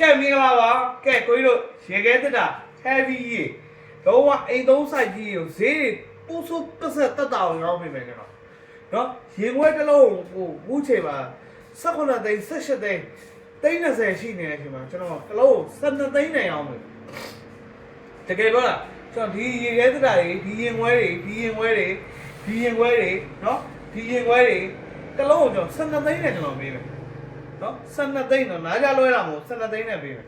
ကဲမင်္ဂလာပါကဲကိုကြီးတို့ရေခဲတက်တာ heavy ကြီးတော့အိမ်သုံး site ကြီးကိုဈေးတွေပူဆူပဆက်တက်တာအောင်ရောက်ပြီမယ်ကျွန်တော်နော်ရေခွဲတစ်လုံးဟိုဘူးချိန်မှာ18သိန်း18သိန်း30ရှိနေတဲ့အချိန်မှာကျွန်တော်တစ်လုံး12သိန်းနဲ့အောင်မယ်တကယ်ပြောလားကျွန်တော်ဒီရေခဲတက်တာတွေဒီရင်ခွဲတွေနော်ဒီရင်ခွဲတွေတစ်လုံးကိုကျွန်တော်12သိန်းနဲ့ကျွန်တော်ပေးမယ်နော်12သိန်းတော့နားကြလွဲတာမဟုတ်12သိန်းနဲ့ပေးမယ်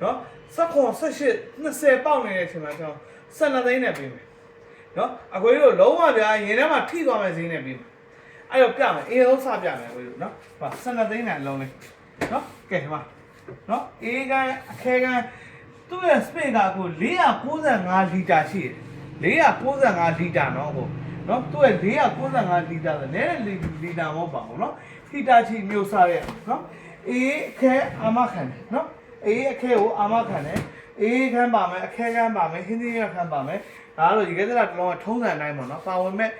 နော်18 20ပေါက်နေတဲ့အချိန်မှာကျွန်တော်12သိန်းနဲ့ပေးမယ်နော်အကွေးတို့လုံးဝဗျာရင်ထဲမှာထိသွားမယ်ဈေးနဲ့ပေးမယ်အဲ့တော့ပြမယ်အေးလုံးစပြမယ်အကွေးတို့နော်ဟာ12သိန်းနဲ့အလုံးလေးနော်ကဲဒီမှာနော်အေးကန်အခဲကန်သူ့ရဲ့ space ကကို495လီတာရှိတယ်495လီတာနော်ကိုနော်သူ့ရဲ့495လီတာဆိုနည်းနည်းလီတာမဟုတ်ပါဘူးနော်ဟီတာချီမျိုးစားရဲ့နော်အေးအခဲအာမခံတယ်နော်အေးအခဲကိုအာမခံတယ်အေးခန်းပါမယ်အခဲခန်းပါမယ်ဟင်းသီးရခန်းပါမယ်ဒါကတော့ဒီကဲတဲ့တစ်လုံးကထုံးစံတိုင်းပေါ့နော်ပါဝင်မဲ့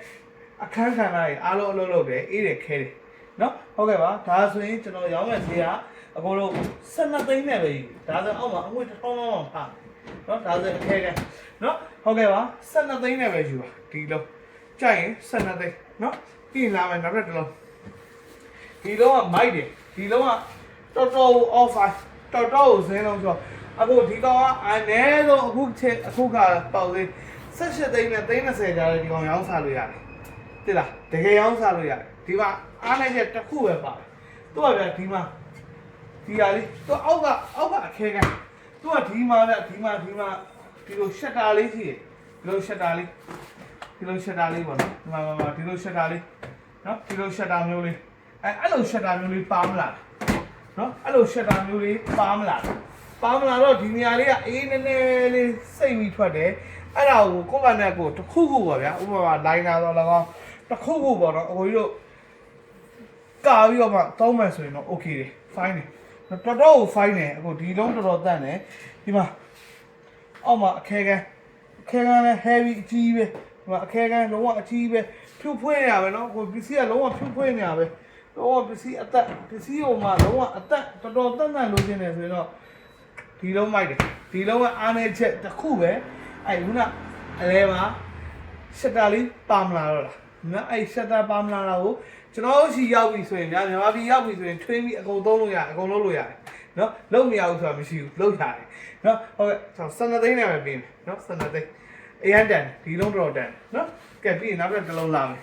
အခန်းခန်းတိုင်းအားလုံးအလုပ်လုပ်တယ်အေးတယ်ခဲတယ်နော်ဟုတ်ကဲ့ပါဒါဆိုရင်ကျွန်တော်ရောင်းမဲ့ဈေးကအကုန်လုံး12သိန်းနဲ့ပဲဒါဆိုအောက်မှာအငွေ1000လောက်ပါနော်ဒါဆိုအခဲခန်းနော်ဟုတ်ကဲ့ပါ12သိန်းနဲ့ပဲယူပါဒီလုံးကြိုက်ရင်12သိန်းနော်ပြီးလာမယ်နောက်တစ်လုံးဒီလုံးကမိုက်တယ်ဒီလုံးကတော်တော် offer တော်တော်ဈေးလုံးဆိုအခုဒီကောင်ကအနည်းဆုံးအခုကပေါက်သေး18သိန်းနဲ့30ကြားတဲ့ဒီကောင်ရောင်းစားလို့ရတယ်တိလားတကယ်ရောင်းစားလို့ရတယ်ဒီမှာအားနိုင်ချက်တစ်ခုပဲပါတယ်သူကဗျာဒီမှာဒီဟာလေးသူအောက်ကအခဲကန်သူကဒီမှာဗျဒီမှာဒီလိုရှက်တာလေးရှိတယ်ဒီလိုရှက်တာလေးပေါ့နော်ဒီလိုရှက်တာလေးနော်ဒီလိုရှက်တာမျိုးလေးအဲ့လိုရှက်တာမျိုးလေးပါမလားနော်အဲ့လိုရှက်တာမျိုးလေးပါမလားတော့ဒီနေရာလေးကအေးနည်းနည်းလေးစိတ်ပြီးထွက်တယ်အဲ့ဒါကိုကိုယ့်ဘာနဲ့ကိုတစ်ခုခုပေါ့ဗျာဥပမာလိုင်းနာတော့၎င်းတစ်ခုခုပေါ့နော်အကိုကြီးတို့ကာပြီးတော့မှတောင်းမယ်ဆိုရင်တော့ okay တယ် fine တယ်တော်တော်ကို fine တယ်အခုဒီလုံးတော်တော်တန့်တယ်ဒီမှာအောက်မှာအခဲကန်လည်း heavy အကြီးပဲဒီမှာအခဲကန်လုံးဝအကြီးပဲဖြူဖွေးနေရပဲနော်ကိုပစ္စည်းကလုံးဝဖြူဖွေးနေရပဲတော့ပစ္စည်းအသက်ပစ္စည်းဟိုမှာလုံးဝအသက်တော်တော်တန့်လို့ခြင်းနေဆိုရင်တော့ဒီလုံးမိုက်တယ်ဒီလုံးကအားနေချက်တစ်ခုပဲအဲ့ခုနအလဲမှာရှက်တာလေးပါမလာတော့လားနော်အဲ့ရှက်တာပါမလာတာကိုကျွန်တော်ရှိရောက်ပြီဆိုရင်မြန်မာပြည်ရောက်ပြီဆိုရင်ထွင်းပြီးအကုန်သုံးလို့ရတယ်အကုန်လုပ်လို့ရတယ်နော်လုံးမရဘူးဆိုတာမရှိဘူးလုပ်ရတယ်နော်ဟုတ်ကဲ့12သိန်းနဲ့ပဲပေးမယ်နော်12သိန်းအရန်တန်ဒီလုံးတော်တန်နော်ကဲပြီးရင်နောက်တစ်လုံးလာမယ်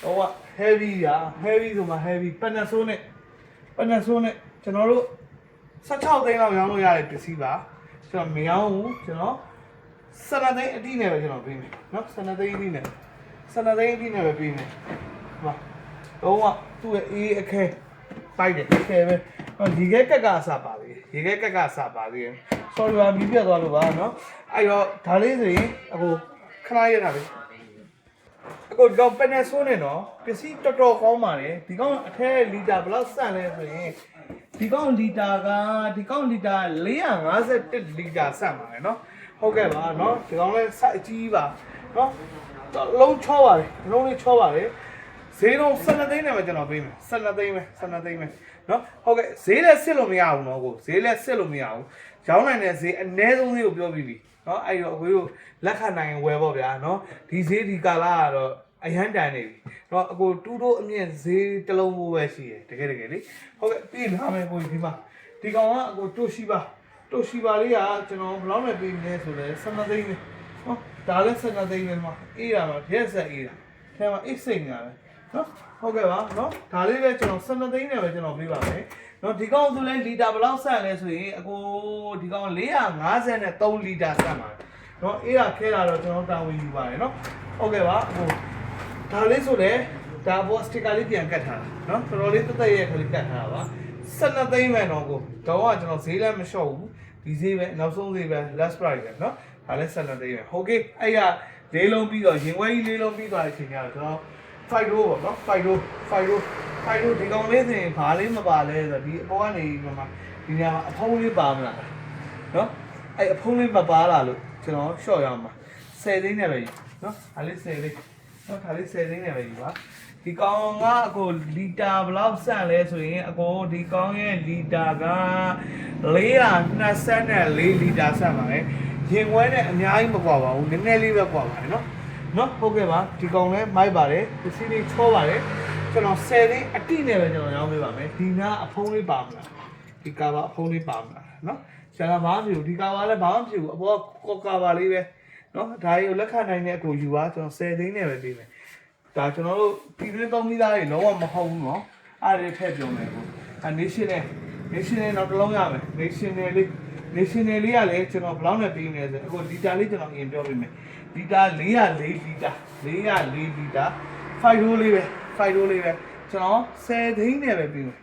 ဟိုက heavy ဆိုမှ heavy Panasonic ကျွန်တော်တို့16သိန်းလောက်ရောင်းလို့ရတဲ့ပစ္စည်းပါကျွန်တော်မရောင်းဘူးကျွန်တော်12သိန်းအတိနဲ့ပဲကျွန်တော်ပေးမယ်နော်12သိန်းအတိနဲ့ပဲပေးမယ်ဟုတ်ပါတော့သူ့ရဲ့အေးအခဲပိုက်တယ်အခဲပဲဒီကက်ကကအစပါသေးတယ် sorry ပါမီးပြတ်သွားလို့ပါနော်အဲ့တော့ဒါလေးဆိုရင်အခုခဏရတာပဲအခုဒီကောင် Panasonic နော်ပစ္စည်းတော်တော်ကောင်းပါတယ်ဒီကောင်အထဲလီတာဘယ်လောက်ဆန့်လဲဆိုရင်ဒီကောင်လီတာ451လီတာဆန့်ပါတယ်နော်ဟုတ်ကဲ့ပါနော်ဒီကောင်လည်းစိုက်အကြီးပါနော်လုံးချောပါတယ်လုံးလေးချောပါတယ်ဈေးတော့12သိန်းနဲ့ပဲကျွန်တော်ပေးမယ်12သိန်းပဲနော်ဟုတ်ကဲ့ဈေးလည်းစစ်လို့မရဘူးနော်ကိုဈေးလည်းစစ်လို့မရဘူးရောင်းနိုင်တဲ့ဈေးအနည်းဆုံးဈေးကိုပြောပြီးပြီနော်အဲ့တော့အကိုတို့လက်ခံနိုင်ဝယ်ပေါ့ဗျာနော်ဒီဈေးဒီကာလာကတော့အရန်တန်နေပြီနော်အကိုတူတို့အမြင့်ဈေးတစ်လုံးမိုးပဲရှိတယ်တကယ်လေဟုတ်ကဲ့ပြီးလာမယ်ကိုဒီမှာဒီကောင်ကအကိုတိုရှိပါလေးကကျွန်တော်ဘယ်လောက်နဲ့ပေးမလဲဆိုလဲ12သိန်းပဲနော်ဒါလည်း12သိန်းပဲမှာအေးတာတော့ရက်ဆက်အေးတာထဲမှာအိတ်စိတ်နေတာပဲနော်ဟုတ်ကဲ့ပါနော်ဒါလေးလည်းကျွန်တော်12သိန်းနဲ့ပဲကျွန်တော်ပေးပါမယ်နော်ဒီကောင်ဆိုလဲလီတာဘယ်လောက်ဆန့်လဲဆိုရင်အကိုဒီကောင်453လီတာဆန့်ပါတယ်နော်အေးတာခဲတာတော့ကျွန်တော်တာဝန်ယူပါတယ်နော်ဟုတ်ကဲ့ပါဟိုဒါလေးဆိုလဲဒါဘောစတစ်ကာလေးပြန်ကတ်ထားတာနော်တော်တော်လေးတက်ရဲ့ခလေးကတ်ထားတာပါ12သိန်းပဲတော့ကိုတော့ကျွန်တော်ဈေးလည်းမလျှော့ဘူးဒီဈေးပဲနောက်ဆုံးဈေးပဲ last price ပဲနော်ဒါလည်း12သိန်းပဲဟုတ်ကဲ့အဲ့ရလေးလုံးပြီးတော့ရင်ဝဲကြီးလေးလုံးပြီးသွားတဲ့အချိန်ကျတော့ကျွန်တော်5 row ပေါ့နော်5 row ဒီကောင်လေးဆိုရင်ဘာလေးမပါလဲဆိုတော့ဒီအပေါ်ကနေဒီနေရာမှာအဖုံးလေးပါမလားနော်အဲ့အဖုံးလေးမပါလာလို့ကျွန်တော် short ရအောင်ပါ10သိန်းနဲ့ပဲနော်ဒါလေး10သိန်းနော်ဒါလေး10သိန်းနဲ့ပဲယူပါ ဒီကောင်ကအကိုလီတာဘယ်လောက်ဆန့်လဲဆိုရင်အကိုဒီကောင်ရဲ့လီတာက424လီတာဆန့်ပါတယ်ရင်ခွဲနဲ့အများကြီးမကွာပါဘူးနည်းနည်းလေးပဲကွာပါတယ်နော်ဟုတ်ကဲ့ပါဒီကောင်လည်းမိုက်ပါတယ်ပစ္စည်းလေးချောပါတယ်ကျွန်တော်10သိန်းအတိနဲ့ပဲကျွန်တော်ရောင်းပေးပါမယ်ဒီနားအဖုံးလေးပါမလားဒီကာဘာအဖုံးလေးပါမလားနော်ဆရာကဘာမှမဖြစ်ဘူးဒီကာဘာလည်းဘာမှမဖြစ်ဘူးအပေါ်ကကာဘာလေးပဲနော်ဒါကြီးကိုလက်ခံနိုင်တဲ့အကိုယူပါကျွန်တော်10သိန်းနဲ့ပဲပေးမယ်ဒါကျွန်တော်တို့ပြည်တွင်းသုံးပြီးသားတွေလုံးဝမဟုတ်ဘူးနော်အားတွေထည့်ပြောမယ်ကိုnational တော့တစ်လုံးရမယ် national လေးကလည်းကျွန်တော်ဘယ်လောက်နဲ့ပေးနေလဲဆိုအခုလီတာလေးကျွန်တော်အရင်ပြောပေးမယ်လီတာ404လီတာ5ရိုးလေးပဲကျွန်တော်10သိန်းနဲ့ပဲပေးမယ်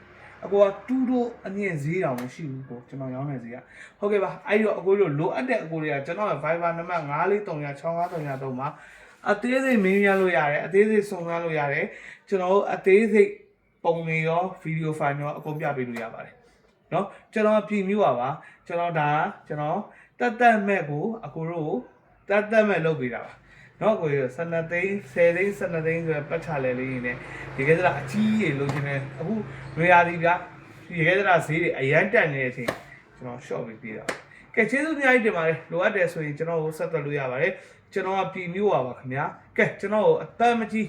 အကိုက2တို့အမြင့်ဈေးတောင်မရှိဘူးကိုကျွန်တော်ရောင်းနေဈေးကဟုတ်ကဲ့ပါအဲ့ဒီတော့အကိုတို့လိုအပ်တဲ့အကိုတွေကကျွန်တော်ရဲ့ Viber နံပါတ်94365363မှာအသေးစိတ်မင်းရလို့ရတယ်အသေးစိတ်စုံစမ်းလို့ရတယ်ကျွန်တော်တို့အသေးစိတ်ပုံတွေရောဗီဒီယိုဖိုင်ရောအကုန်ပြပေးလို့ရပါတယ်နော်ကျွန်တော်ပြည်မျိုးပါကျွန်တော်တတ်မဲ့ကိုအကိုတို့တတ်မဲ့လုပ်ပေးတာပါနော်ကိုရ12သိန်း10သိန်း12သိန်းဆိုရပတ်ချလဲလေးနေဒီကဲစရာအကြီးကြီးလို့ရှင်နေအခုရွေရာဒီဗျာဒီကဲစရာဈေးတွေအရန်တက်နေတဲ့အချိန်ကျွန်တော် short ပေးတာကဲကျေးဇူးအများကြီးတင်ပါတယ်လိုအပ်တယ်ဆိုရင်ကျွန်တော်ကိုဆက်သွယ်လို့ရပါတယ်ကျွန်တော်ကပြည်မျိုးပါခင်ဗျာကဲကျွန်တော်ကိုအတမ်းမကြီး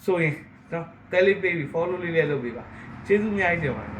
ဆိုရင်နော် Tele Baby follow လေးလည်းလုပ်ပေးပါကျေးဇူးအများကြီးတင်ပါတယ်